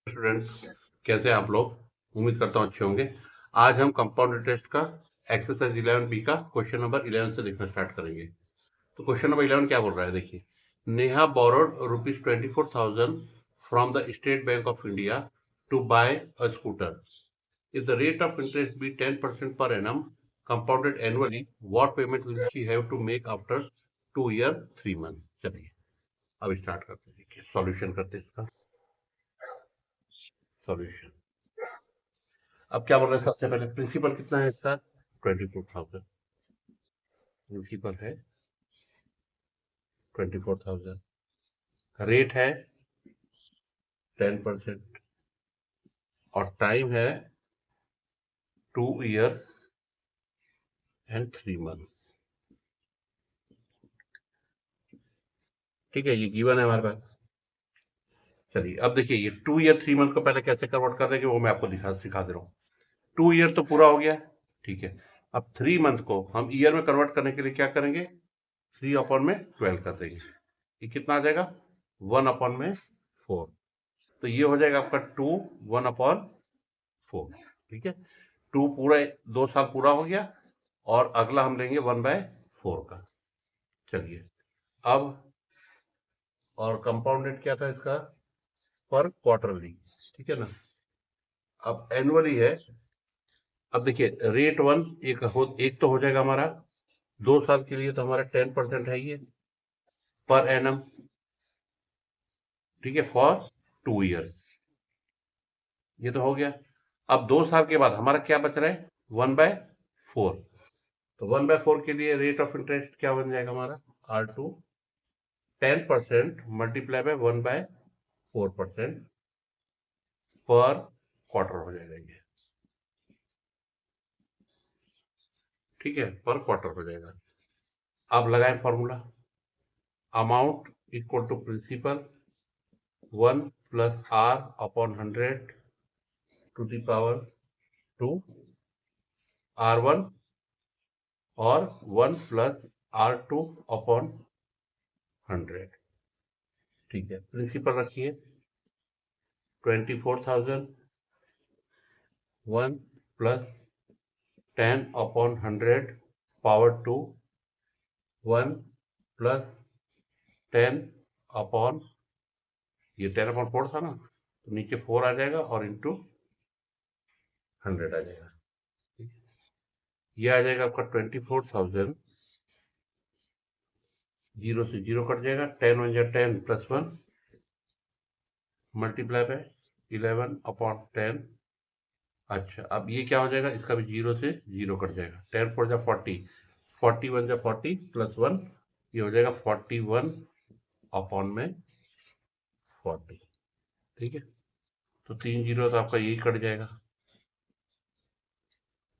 Students, कैसे हैं आप लोग? उम्मीद करता हूँ अच्छे होंगे। आज हम कंपाउंड इंटरेस्ट का एक्सरसाइज 11B का क्वेश्चन नंबर 11 से देखना स्टार्ट करेंगे। तो क्वेश्चन नंबर 11 क्या बोल रहा है, देखिए। Neha borrowed ₹24,000 from the State Bank of India to buy a scooter. If the rate of interest be 10% per annum compounded annually, what payment will she have to make after 2 year 3 month. चलिए अब start करते हैं। देखिए solution करते हैं इसका। Solution. अब क्या बोल रहे हैं, सबसे पहले प्रिंसिपल कितना है इसका? 24,000। प्रिंसिपल है 24,000। रेट है 10% और टाइम है 2 years एंड 3 months। ठीक है, ये गिवन है हमारे पास। चलिए अब देखिए, ये 2 year 3 month को पहले कैसे कन्वर्ट कर देंगे वो मैं आपको सिखा दे रहा हूँ। 2 year तो पूरा हो गया, ठीक है। अब 3 month को हम ईयर में कन्वर्ट करने के लिए क्या करेंगे? 3/12 कर देंगे। ये कितना आ जाएगा? 1/4। तो ये हो जाएगा आपका 2 1/4। ठीक है, 2 पूरा 2 साल पूरा हो गया और अगला हम लेंगे 1/4 का। चलिए अब, और कंपाउंड रेट क्या था इसका? पर क्वार्टरली, ठीक है ना। अब एनुअली है। अब देखिए रेट वन एक तो हो जाएगा हमारा 2 साल के लिए, तो हमारा 10% है ये पर एनम, ठीक है, फॉर 2 years। ये तो हो गया। अब 2 साल के बाद हमारा क्या बच रहा है? 1/4। तो 1/4 के लिए रेट ऑफ इंटरेस्ट क्या बन जाएगा हमारा? R2 10% मल्टीप्लाई बाय 1/4% पर क्वार्टर हो जाएगा ये। ठीक है, पर क्वार्टर हो जाएगा। अब लगाएं formula. Amount equal to principal 1 + R/100 to the power 2 R1 और 1 + R2/100। ठीक है, प्रिंसिपल रखिए 24,000, 1 + 10/100 पावर 2, 1 + 10 ये 10/4 था ना, तो नीचे 4 आ जाएगा और इंटू 100 आ जाएगा। ये आ जाएगा आपका 24,000। 0 से 0 कट जाएगा, 10 × 1 = 10 + 1 मल्टीप्लाई बाय 11/10। अच्छा, अब ये क्या हो जाएगा? इसका भी 0 से 0 कट जाएगा, 10 × 4 = 40, 40 × 1 = 40 + 1, ये हो जाएगा 41/40। ठीक है, तो 3 जीरो तो आपका यही कट जाएगा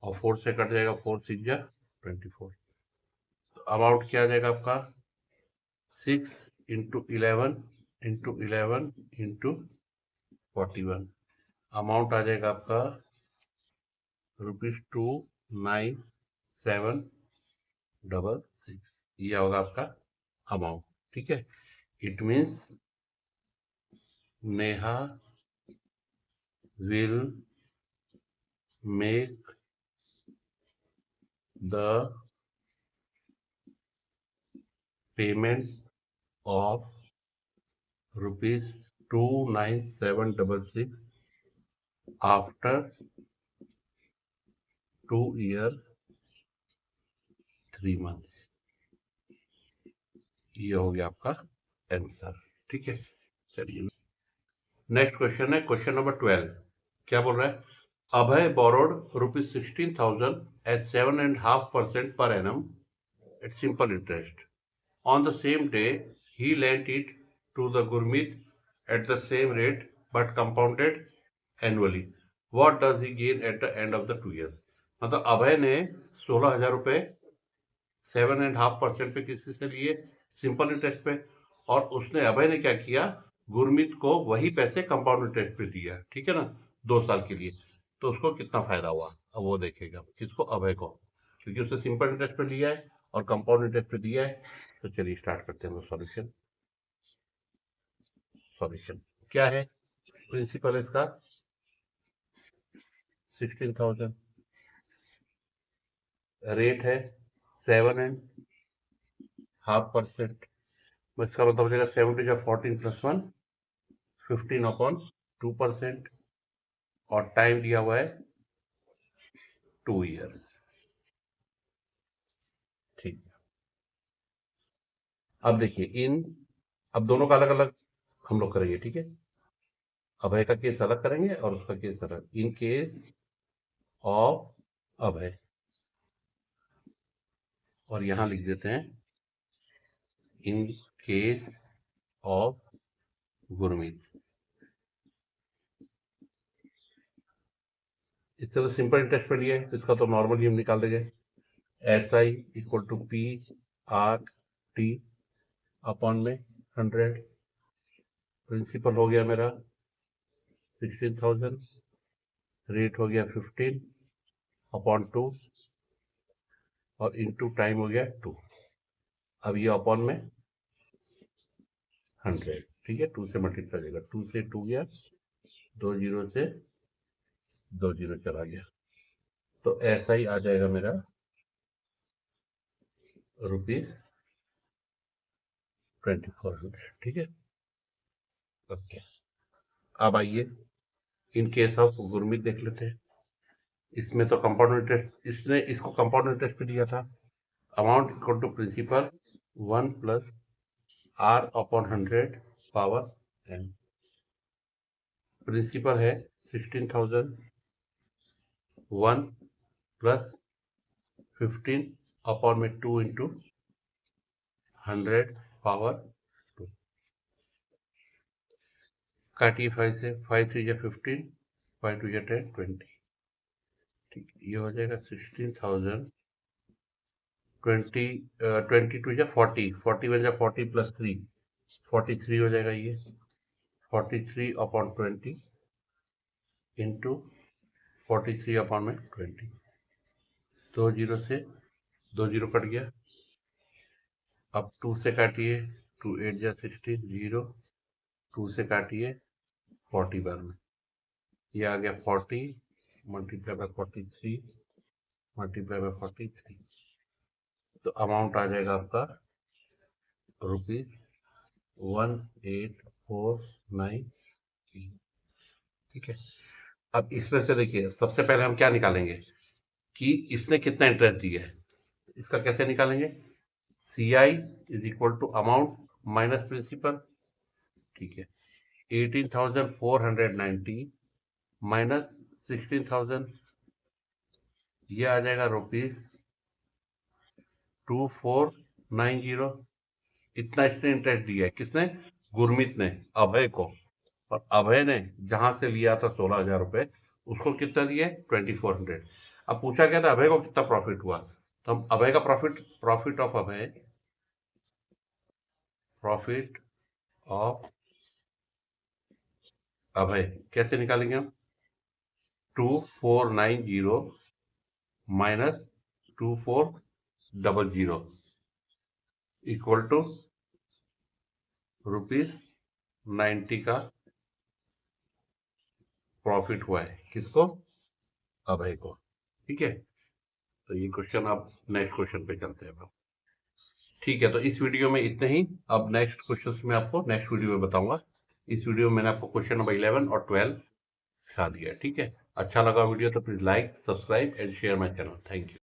और 4 से कट जाएगा, 4 × 6 = 24। तो अमाउंट क्या आ जाएगा आपका? 6 × 11 × 11 × 41। अमाउंट आ जाएगा आपका ₹29766। ये होगा आपका अमाउंट। ठीक है, it means Neha will make the payment of ₹29766 after 2 year 3 month। ये हो गया आपका आंसर। ठीक है, चलिए नेक्स्ट क्वेश्चन है क्वेश्चन नंबर 12। क्या बोल रहा है? अभय borrowed ₹16,000 at 7.5% per annum at simple interest. On the same day, he lent it to the Gurmeet at the same rate but compounded annually. What does he gain at the end of the 2 years? मतलब अभय ने 16,000 रुपए 7.5% पे किसी से लिए, simple interest पे, और उसने अभय ने क्या किया? गुरमीत को वही पैसे कंपाउंड इंटरेस्ट पे दिया, ठीक है ना, 2 साल के लिए। तो उसको कितना फायदा हुआ अब वो देखेगा। किसको? अभय को, क्योंकि उसने सिंपल इंटरेस्ट पे लिया है और कंपाउंड इंटरेस्ट पे दिया है। तो चलिए स्टार्ट करते हैं सॉल्यूशन। सॉल्यूशन क्या है? प्रिंसिपल इसका 16,000, रेट है 7.5%। इसका मतलब हो जाएगा 7 टू 14 प्लस 1, 15/2%, और टाइम दिया हुआ है 2 ईयर्स। ठीक, अब देखिए अब दोनों का अलग अलग हम लोग करेंगे, ठीक है। अभय का केस अलग करेंगे और उसका केस अलग। इन केस ऑफ अभय, और यहां लिख देते हैं इन केस ऑफ गुरमीत। इस तरह सिंपल इंटरेस्ट पे लिया है तो इसका तो नॉर्मली हम निकाल देंगे, SI equal to PRT upon में 100। प्रिंसिपल हो गया मेरा 16,000, रेट हो गया 15/2, और इनटू टाइम हो गया 2। अब ये अपॉन में 100, ठीक है। 2 से मल्टीप्लाई हो जाएगा, 2 से 2 गया, 2 जीरो से 2 जीरो चला गया, तो ऐसा ही आ जाएगा मेरा ₹2400, ठीक है। ओके, अब आइए इन केस ऑफ गुरमीत देख लेते हैं। इसमें तो कंपाउंड इंटरेस्ट, इसने इसको कंपाउंड इंटरेस्ट पे दिया था। Amount equal to principal 1 plus R/100 power n। Principal है 16,000, 1 प्लस 15 अपॉन में 2 इंटू 100 पावर 2। काटिए 5 से, 5 3 या 15, 5 2 या 10, 20। ठीक, ये हो जाएगा 16,000, 22 या 40, 41 या 40 प्लस 3, 43 हो जाएगा। ये 43/20 इंटू 43/20, 2 जीरो से 2 जीरो कट गया। अब 2 से काटिए, 2 8 या 16, 0, 2 से काटिए 40 बार में, ये आ गया 40 मल्टीप्लाई बाय 43 मल्टीप्लाई बाय 43, तो अमाउंट आ जाएगा आपका ₹1849। ठीक है। अब इसमें से देखिए, सबसे पहले हम क्या निकालेंगे कि इसने कितना इंटरेस्ट दिया है। इसका कैसे निकालेंगे, CI is equal to amount minus principal. ठीक है, 18,490 माइनस 16,000, ये आ जाएगा ₹2490। इतना इसने इंटरेस्ट दिया है, किसने, गुरमीत ने अभय को, और अभय ने जहां से लिया था 16,000 रुपए, उसको कितना दिया, 2400। अब पूछा गया था अभय को कितना प्रॉफिट हुआ, तो हम अभय का profit of Abhay, profit of Abhay कैसे निकालेंगे हम, 2490 माइनस 2400 इक्वल टू ₹90 का प्रॉफिट हुआ है, किसको, अभय को। ठीक है, तो ये क्वेश्चन, आप नेक्स्ट क्वेश्चन पे चलते हैं। ठीक है, तो इस वीडियो में इतने ही। अब नेक्स्ट क्वेश्चन में आपको नेक्स्ट वीडियो में बताऊंगा। इस वीडियो में मैंने आपको क्वेश्चन नंबर 11 और 12 सिखा दिया है। ठीक है, अच्छा लगा वीडियो तो please like, subscribe and share my channel. Thank you.